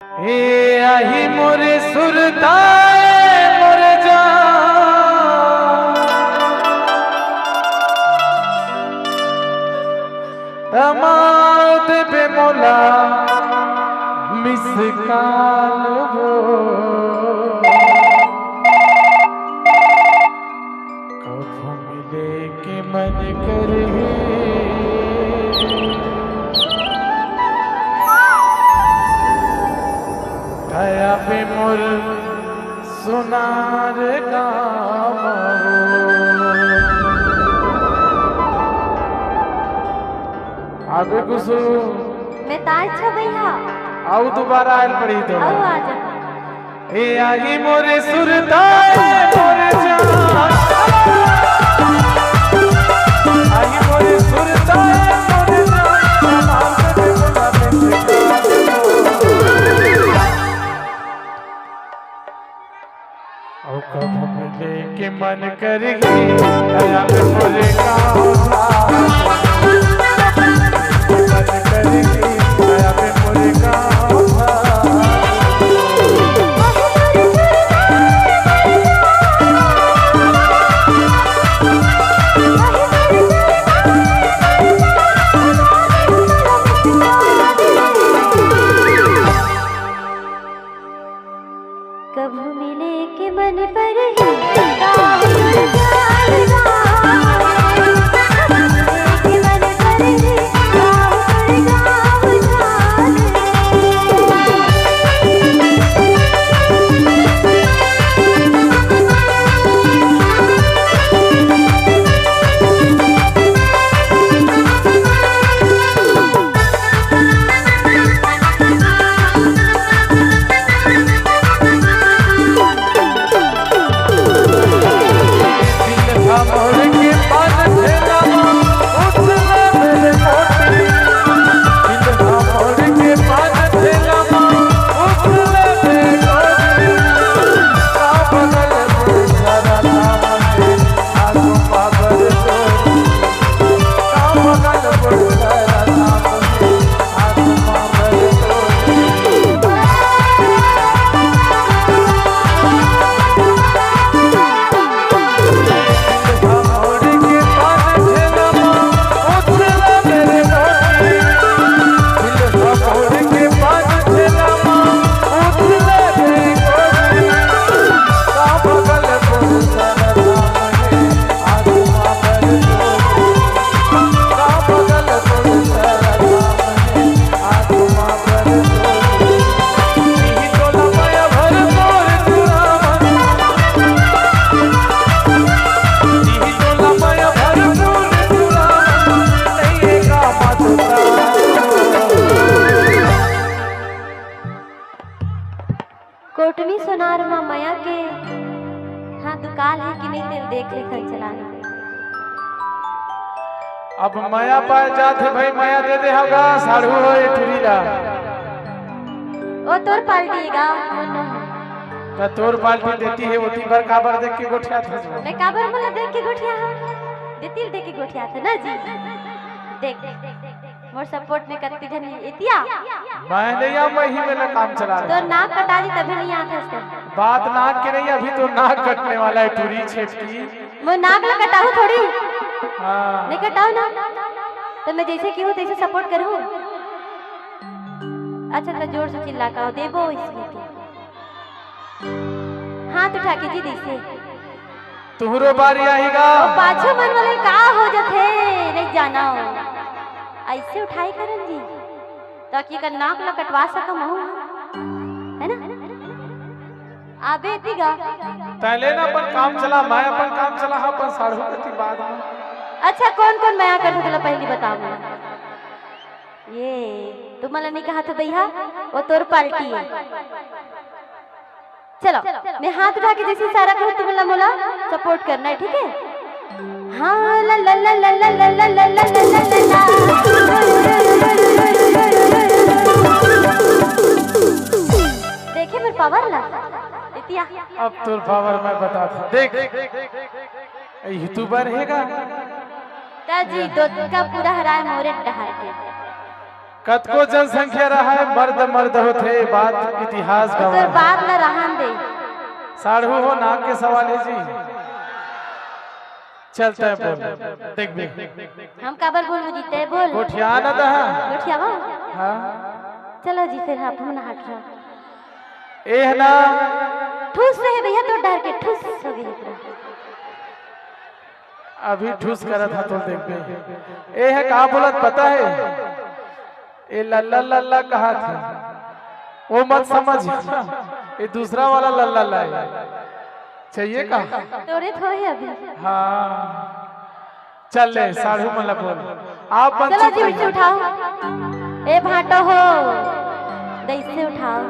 हे आही मोरे सुरताए मोरे जान दमाद बे मोला मिसकाल हो कब मिले के मन करे दया पे मोर सुनार काम आगे कुछ मैं ताज छ भैया आओ दोबारा आयल पड़ी तो आओ आ जा ए आगी मोरे सुरताए मोरे जान आगी मोरे सुरताए मोरे जान कब मिले के मन करेगी दया पे मोरे गाँव मन करेगी दया पे मोरे गाँव कब मिले के मन पर ही कोटमी सोनार माँ माया के हाँ दुकान है कि नहीं तेल देख ले खल चलाने अब माया पाए जाते भाई माया दे दे होगा साड़ू हो ये ठुरीला ओ तोर पाल्टीगा तो तोर पाल्टी देती है वो तीन बार काबर देख के गोठिया था मैं काबर मला देख के गोठिया देतिल देख के गोठिया था ना जी देख मोर सपोर्ट में करती जन एतिया मैं नहीं आ मैं ही मेरा काम चला रहा तो नाक कटा दी तभी नहीं आता इससे बात नाक के नहीं अभी तो नाक कटने वाला है टूरी छेप की मैं नाक ला कटाऊं थोड़ी हाँ नहीं कटाऊं ना तो मैं जैसे की हूँ तैसे सपोर्ट करूँ अच्छा तो जोर से चिल्ला का देबो इसमें के हाथ उठा के जी जैसे तुहरो बारी आएगा पाछो मन वाले का हो जाते नहीं जाना ऐसे उठाई करन जी ताकि का नाक ला कटवा सकम हूं है ना आबे तीगा पहले ना अपन काम चला मैं अपन काम चला अपन साढ़ू कती बाद में अच्छा कौन कौन माया कर सकला पहली बताओ ये तुम मला नहीं कहा था भैया वो तोर पार्टी है चलो मैं हाथ उठा के जैसे सारा कहूं तुम मोला सपोर्ट करना है ठीक है हाँ ला ला ला ला ला ला ला ला ला ला देखे मेरे पावर ला इतिया अब तोर पावर मैं बताता देख यूट्यूबर हैगा ताजी दो का पूरा हराए मोरे डहार के कतको जनसंख्या रहा है मर्द मर्द होते बात इतिहास तो गवाह बात न रहन दे। साढ़ू हो नाक के सवाल है जी। चलते हैं बोल देख भी हम काबर बोलबो जी ते बोल गोठिया न दहा गोठिया बा हां चलो जी फिर आप हम ना हट रहा ए ना ठूस रहे भैया तो डर के ठूस हो गई पूरा। अभी ठूस करा था तो देख भी ए है कहा बोलत पता है ए लल्ला लल्ला कहा था वो मत समझ ये दूसरा वाला लल्ला ला है चाहिए का तोरे थो है अभी। हाँ चल ले साढ़ू मला बोल आप बन चलो जी उठ उठाओ ए भाटो हो दैसे उठाओ।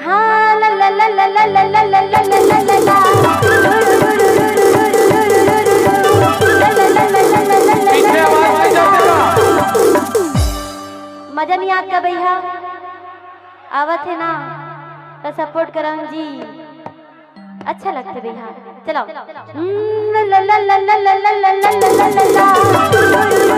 हाँ ला ला ला ला ला ला ला ला ला ला ला ला पीछे आवाज नहीं जाएगा मजा नहीं आता भैया आवत है ना तो सपोर्ट करम जी अच्छा लगते भैया। चलो ला ला ला ला ला ला ला ला ला ला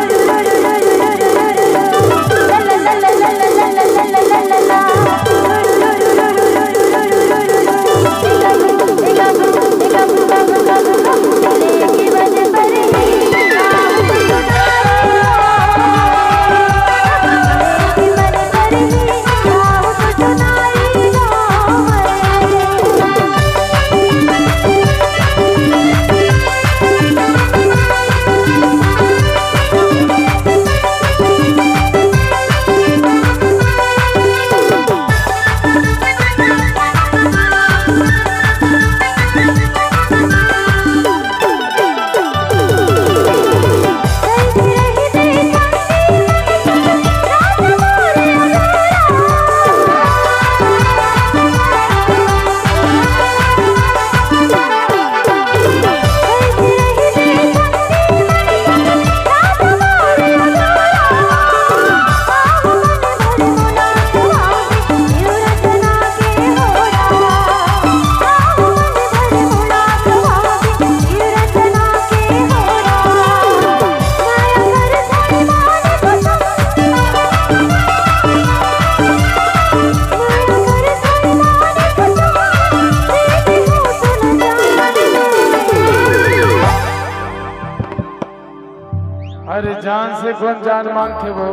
अरे जान से कौन जान मांगते वो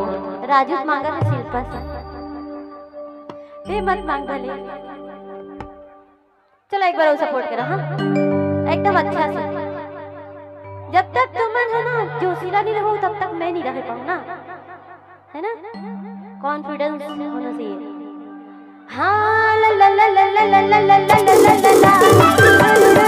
राजू मांगा है शिल्पा से मत मांग भले। चलो एक बार वो सपोर्ट करो हाँ एकदम अच्छा से। जब तक तुम है ना जोशीला नहीं रहो तब तक मैं नहीं रह पाऊँ ना है ना कॉन्फिडेंस होना चाहिए। हाँ ला ला ला ला ला ला ला ला ला ला ला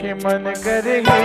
के मन करेगी